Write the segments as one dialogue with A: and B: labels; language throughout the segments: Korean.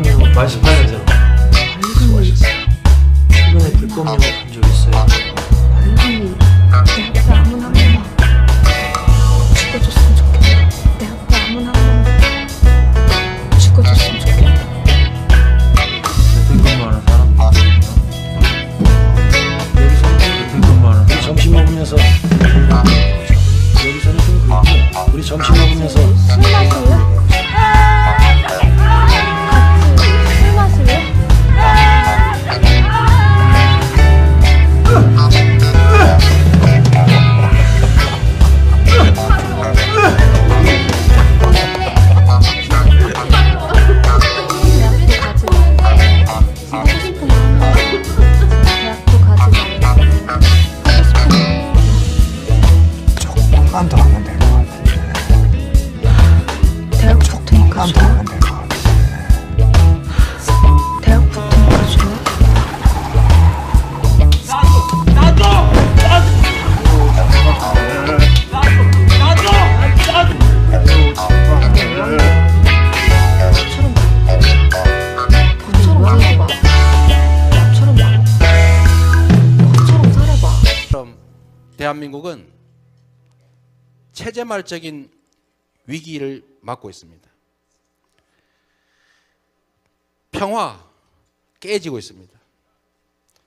A: 불꽃미호 말씀하셨잖아요. 수고하셨어요. 최근에 불꽃미호 본 적 있어요?
B: 당연히 내 앞에 아무나 한 번만 죽어줬으면 좋겠다. 내 앞에 아무나 한 번만 죽어줬으면 좋겠다.
A: 재택근무하는 사람들 여기서는 재택근무하는 우리 점심 먹으면서 여기서는 좀 그렇고 우리 점심 먹으면서
B: 술 마실래? 같이 술 마실래?
C: 조금만 더 하면 될 것 같은데.
B: 대학 붙으니까
C: 조금만 더
B: 좋아?
C: 하면 될 것 같은데.
B: 대학 붙으니까 좋아?
D: 대한민국은 체제말적인 위기를 맞고 있습니다. 평화 깨지고 있습니다.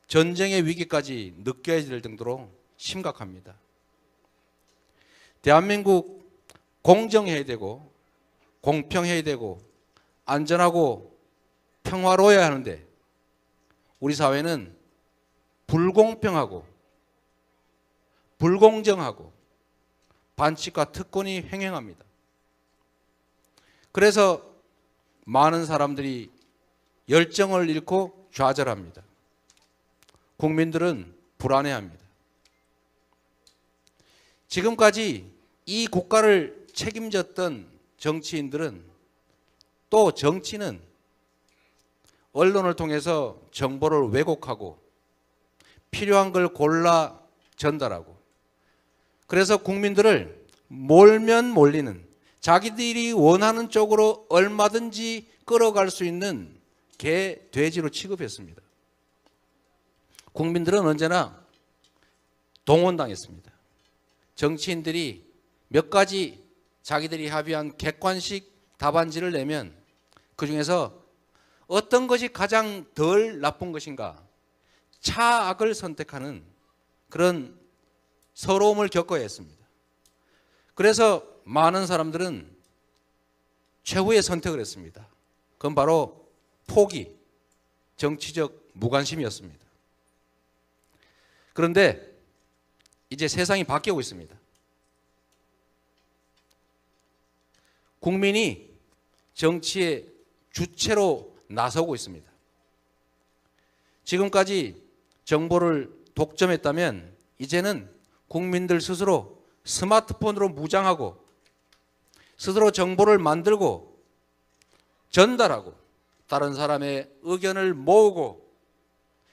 D: 전쟁의 위기까지 느껴질 정도로 심각합니다. 대한민국 공정해야 되고 공평해야 되고 안전하고 평화로워야 하는데 우리 사회는 불공평하고 불공정하고 반칙과 특권이 횡행합니다. 그래서 많은 사람들이 열정을 잃고 좌절합니다. 국민들은 불안해합니다. 지금까지 이 국가를 책임졌던 정치인들은 또 정치는 언론을 통해서 정보를 왜곡하고 필요한 걸 골라 전달하고 그래서 국민들을 몰면 몰리는 자기들이 원하는 쪽으로 얼마든지 끌어갈 수 있는 개, 돼지로 취급했습니다. 국민들은 언제나 동원당했습니다. 정치인들이 몇 가지 자기들이 합의한 객관식 답안지를 내면 그중에서 어떤 것이 가장 덜 나쁜 것인가 차악을 선택하는 그런 서러움을 겪어야 했습니다. 그래서 많은 사람들은 최후의 선택을 했습니다. 그건 바로 포기, 정치적 무관심이었습니다. 그런데 이제 세상이 바뀌고 있습니다. 국민이 정치의 주체로 나서고 있습니다. 지금까지 정보를 독점했다면 이제는 국민들 스스로 스마트폰으로 무장하고 스스로 정보를 만들고 전달하고 다른 사람의 의견을 모으고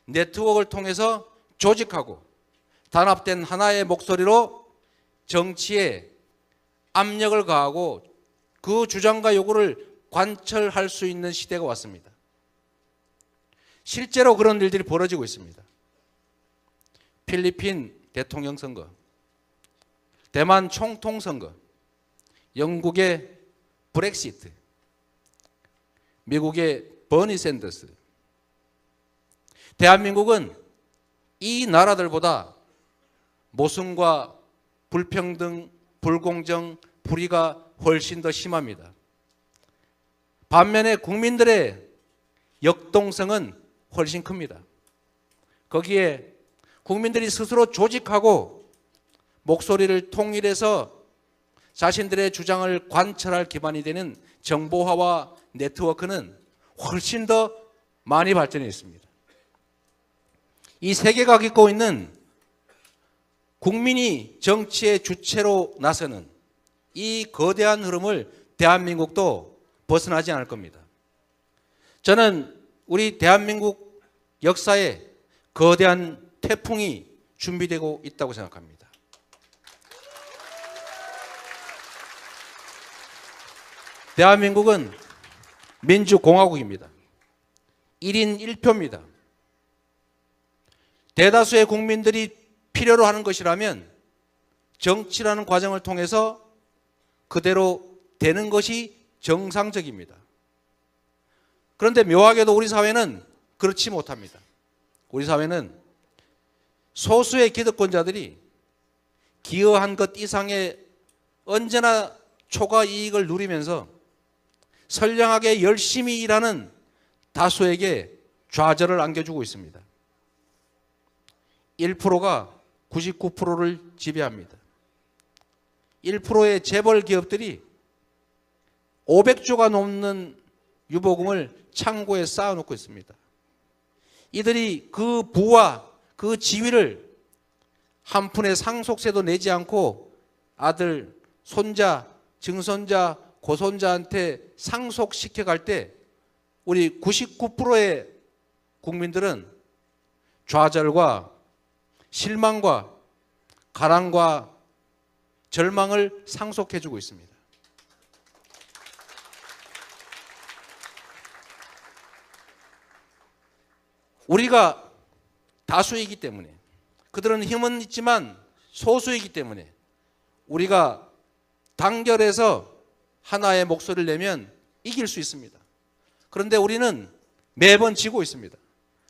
D: 네트워크를 통해서 조직하고 단합된 하나의 목소리로 정치에 압력을 가하고 그 주장과 요구를 관철할 수 있는 시대가 왔습니다. 실제로 그런 일들이 벌어지고 있습니다. 필리핀 대통령 선거, 대만 총통 선거, 영국의 브렉시트, 미국의 버니 샌더스. 대한민국은 이 나라들보다 모순과 불평등, 불공정, 불의가 훨씬 더 심합니다. 반면에 국민들의 역동성은 훨씬 큽니다. 거기에 국민들이 스스로 조직하고 목소리를 통일해서 자신들의 주장을 관철할 기반이 되는 정보화와 네트워크는 훨씬 더 많이 발전해 있습니다. 이 세계가 겪고 있는 국민이 정치의 주체로 나서는 이 거대한 흐름을 대한민국도 벗어나지 않을 겁니다. 저는 우리 대한민국 역사에 거대한 태풍이 준비되고 있다고 생각합니다. 대한민국은 민주공화국입니다. 1인 1표입니다. 대다수의 국민들이 필요로 하는 것이라면 정치라는 과정을 통해서 그대로 되는 것이 정상적입니다. 그런데 묘하게도 우리 사회는 그렇지 못합니다. 우리 사회는 소수의 기득권자들이 기여한 것 이상의 언제나 초과 이익을 누리면서 선량하게 열심히 일하는 다수에게 좌절을 안겨주고 있습니다. 1%가 99%를 지배합니다. 1%의 재벌 기업들이 500조가 넘는 유보금을 창고에 쌓아놓고 있습니다. 이들이 그 부와 그 지위를 한 푼의 상속세도 내지 않고 아들, 손자, 증손자, 고손자한테 상속시켜 갈 때 우리 99%의 국민들은 좌절과 실망과 가랑과 절망을 상속해주고 있습니다. 우리가 다수이기 때문에, 그들은 힘은 있지만 소수이기 때문에 우리가 단결해서 하나의 목소리를 내면 이길 수 있습니다. 그런데 우리는 매번 지고 있습니다.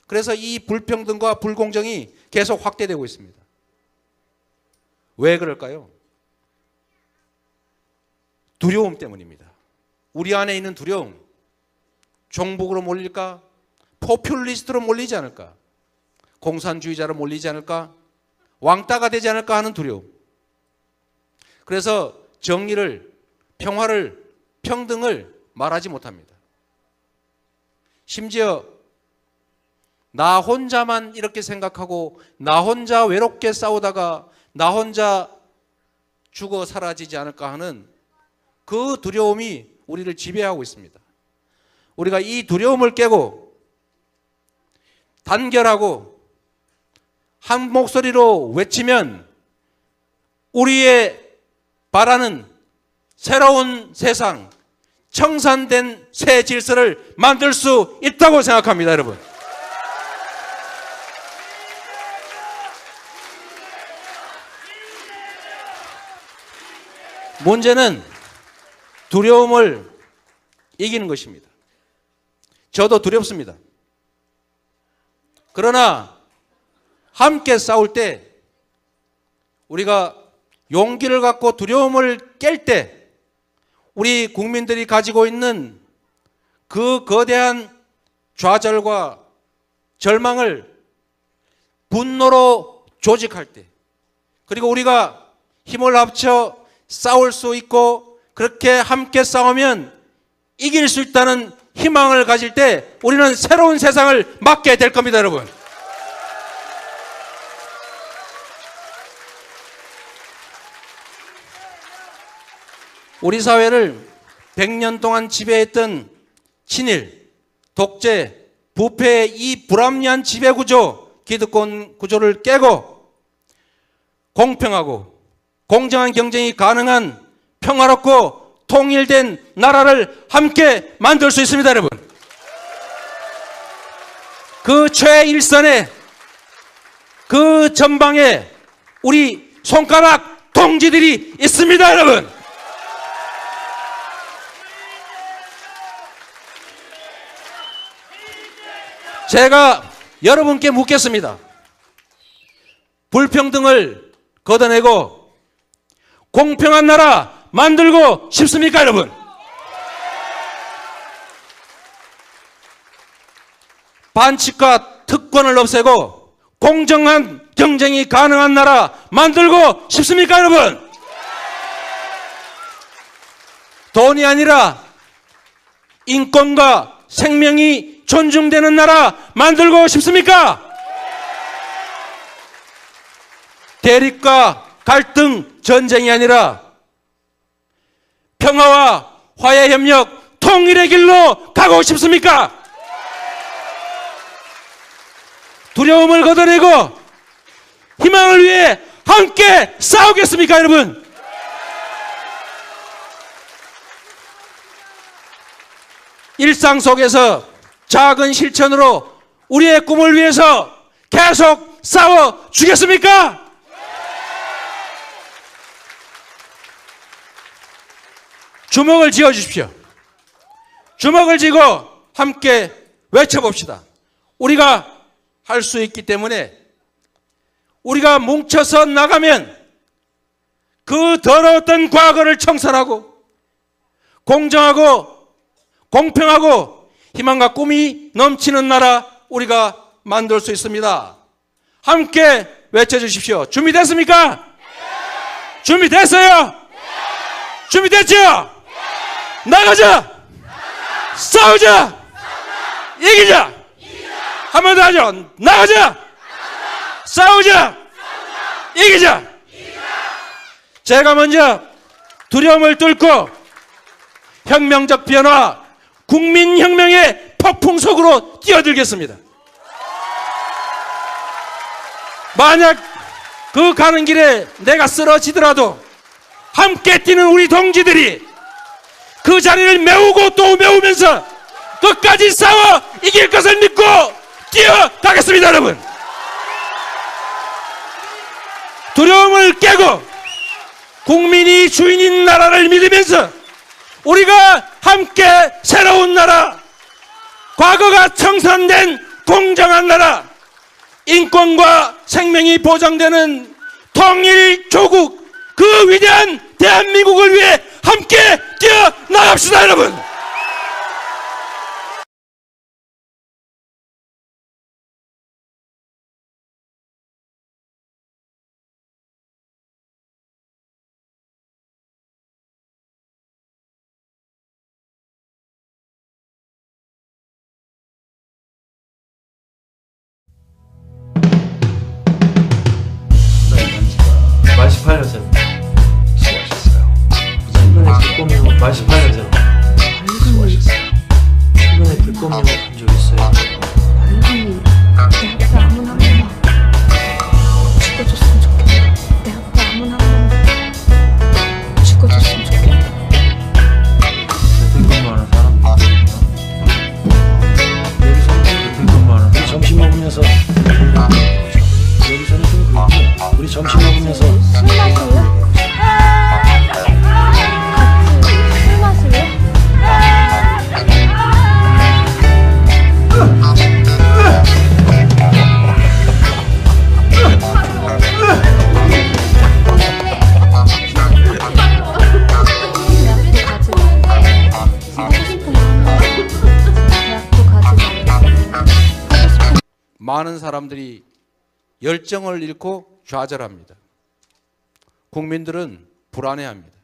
D: 그래서 이 불평등과 불공정이 계속 확대되고 있습니다. 왜 그럴까요? 두려움 때문입니다. 우리 안에 있는 두려움. 종북으로 몰릴까? 포퓰리스트로 몰리지 않을까? 공산주의자로 몰리지 않을까? 왕따가 되지 않을까 하는 두려움. 그래서 정의를, 평화를, 평등을 말하지 못합니다. 심지어 나 혼자만 이렇게 생각하고 나 혼자 외롭게 싸우다가 나 혼자 죽어 사라지지 않을까 하는 그 두려움이 우리를 지배하고 있습니다. 우리가 이 두려움을 깨고 단결하고 한 목소리로 외치면 우리의 바라는 새로운 세상, 청산된 새 질서를 만들 수 있다고 생각합니다, 여러분. 문제는 두려움을 이기는 것입니다. 저도 두렵습니다. 그러나 함께 싸울 때 우리가 용기를 갖고 두려움을 깰 때 우리 국민들이 가지고 있는 그 거대한 좌절과 절망을 분노로 조직할 때, 그리고 우리가 힘을 합쳐 싸울 수 있고 그렇게 함께 싸우면 이길 수 있다는 희망을 가질 때 우리는 새로운 세상을 맞게 될 겁니다, 여러분. 우리 사회를 100년 동안 지배했던 친일, 독재, 부패의 이 불합리한 지배구조, 기득권 구조를 깨고 공평하고 공정한 경쟁이 가능한 평화롭고 통일된 나라를 함께 만들 수 있습니다, 여러분. 그 최일선에, 그 전방에 우리 손가락 동지들이 있습니다, 여러분. 제가 여러분께 묻겠습니다. 불평등을 걷어내고 공평한 나라 만들고 싶습니까, 여러분? 반칙과 특권을 없애고 공정한 경쟁이 가능한 나라 만들고 싶습니까, 여러분? 돈이 아니라 인권과 생명이 존중되는 나라 만들고 싶습니까? 대립과 갈등, 전쟁이 아니라 평화와 화해 협력, 통일의 길로 가고 싶습니까? 두려움을 걷어내고 희망을 위해 함께 싸우겠습니까, 여러분? 일상 속에서 작은 실천으로 우리의 꿈을 위해서 계속 싸워 주겠습니까? 주먹을 쥐어 주십시오. 주먹을 쥐고 함께 외쳐봅시다. 우리가 할 수 있기 때문에 우리가 뭉쳐서 나가면 그 더러웠던 과거를 청산하고 공정하고 공평하고 희망과 꿈이 넘치는 나라 우리가 만들 수 있습니다. 함께 외쳐주십시오. 준비됐습니까? 준비됐어요? 준비됐죠? 나가자! 싸우자! 이기자! 한 번 더 하죠. 나가자! 싸우자! 이기자! 제가 먼저 두려움을 뚫고 혁명적 변화, 국민혁명의 폭풍 속으로 뛰어들겠습니다. 만약 그 가는 길에 내가 쓰러지더라도 함께 뛰는 우리 동지들이 그 자리를 메우고 또 메우면서 끝까지 싸워 이길 것을 믿고 뛰어가겠습니다. 여러분, 두려움을 깨고 국민이 주인인 나라를 믿으면서 우리가 함께 새로운 나라, 과거가 청산된 공정한 나라, 인권과 생명이 보장되는 통일 조국, 그 위대한 대한민국을 위해 함께 뛰어나갑시다. 여러분,
A: 만 18년생
C: 수고하셨어요.
A: 이번에 불꽃미호
C: 만 18년생 수고하셨어요.
A: 이번에 불꽃미호 본 적 있어요?
B: 아니, 내 앞에 아무나 한 번만 죽어줬으면 좋겠다. 내 앞에 아무나 한 번만 죽어줬으면 좋겠다.
A: 재택근무하는 사람들 여기서는 재택근무하는
C: 우리 점심 먹으면서 여기서는 좀 그렇고 우리 점심 먹으면서
B: 술 마실래? 같이 술 마실래?
D: 많은 사람들이 열정을 잃고 좌절합니다. 국민들은 불안해합니다.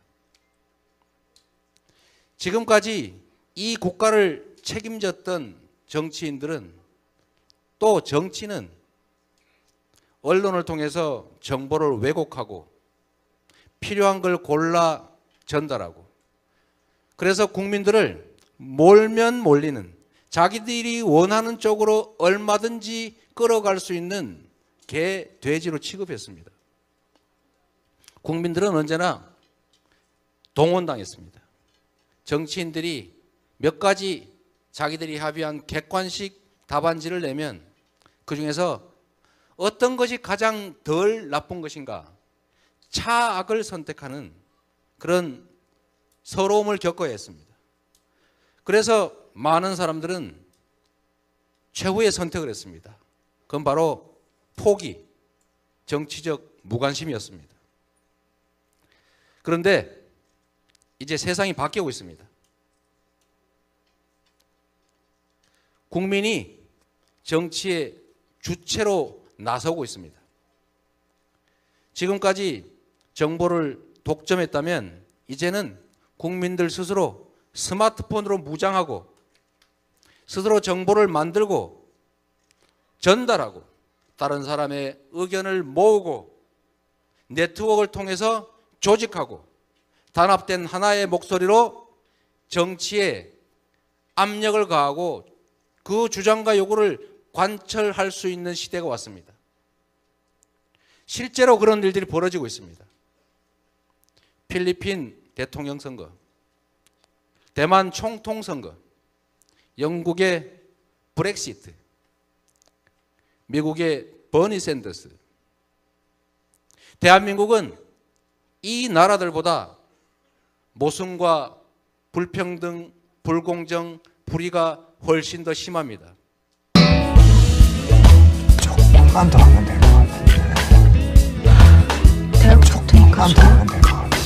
D: 지금까지 이 국가를 책임졌던 정치인들은, 또 정치는 언론을 통해서 정보를 왜곡하고 필요한 걸 골라 전달하고, 그래서 국민들을 몰면 몰리는, 자기들이 원하는 쪽으로 얼마든지 끌어갈 수 있는 개, 돼지로 취급했습니다. 국민들은 언제나 동원당했습니다. 정치인들이 몇 가지 자기들이 합의한 객관식 답안지를 내면 그 중에서 어떤 것이 가장 덜 나쁜 것인가, 차악을 선택하는 그런 서러움을 겪어야 했습니다. 그래서 많은 사람들은 최후의 선택을 했습니다. 그건 바로 포기, 정치적 무관심이었습니다. 그런데 이제 세상이 바뀌고 있습니다. 국민이 정치의 주체로 나서고 있습니다. 지금까지 정보를 독점했다면 이제는 국민들 스스로 스마트폰으로 무장하고 스스로 정보를 만들고 전달하고 다른 사람의 의견을 모으고 네트워크를 통해서 조직하고 단합된 하나의 목소리로 정치에 압력을 가하고 그 주장과 요구를 관철할 수 있는 시대가 왔습니다. 실제로 그런 일들이 벌어지고 있습니다. 필리핀 대통령 선거, 대만 총통 선거, 영국의 브렉시트, 미국의 버니 샌더스. 대한민국은 이 나라들보다 모순과 불평등, 불공정, 불의가 훨씬 더 심합니다.
C: 조금만 더 하면 될 것 같은데.
B: 대학 붙으면
C: 조금만 더
B: 가져요?
C: 하면 될 것 같은데.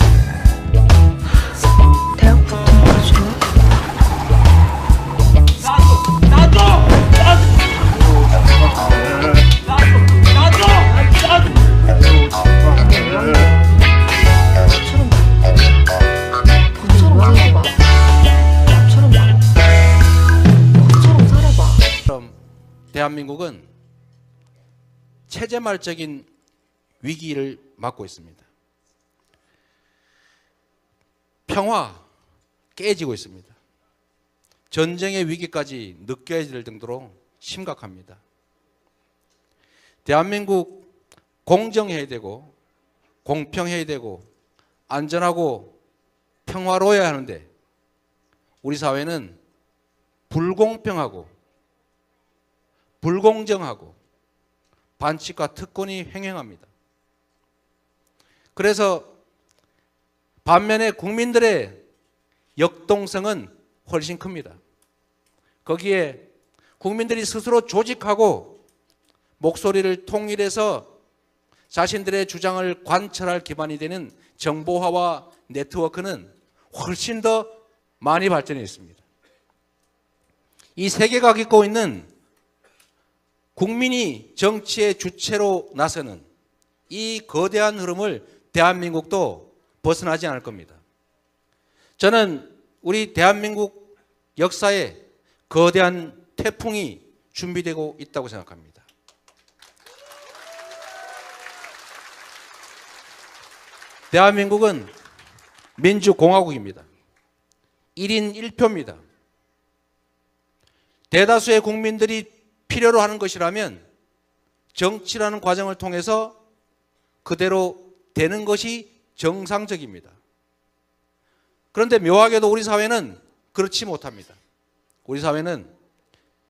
B: 대학 붙으면 가져요? 나처럼 살아봐.
D: 그럼 대한민국은 체제말적인 위기를 맞고 있습니다. 평화 깨지고 있습니다. 전쟁의 위기까지 느껴질 정도로 심각합니다. 대한민국 공정해야 되고 공평해야 되고 안전하고 평화로워야 하는데 우리 사회는 불공평하고 불공정하고 반칙과 특권이 횡행합니다. 그래서 반면에 국민들의 역동성은 훨씬 큽니다. 거기에 국민들이 스스로 조직하고 목소리를 통일해서 자신들의 주장을 관철할 기반이 되는 정보화와 네트워크는 훨씬 더 많이 발전해 있습니다. 이 세계가 겪고 있는 국민이 정치의 주체로 나서는 이 거대한 흐름을 대한민국도 벗어나지 않을 겁니다. 저는 우리 대한민국 역사에 거대한 태풍이 준비되고 있다고 생각합니다. 대한민국은 민주공화국입니다. 1인 1표입니다. 대다수의 국민들이 필요로 하는 것이라면 정치라는 과정을 통해서 그대로 되는 것이 정상적입니다. 그런데 묘하게도 우리 사회는 그렇지 못합니다. 우리 사회는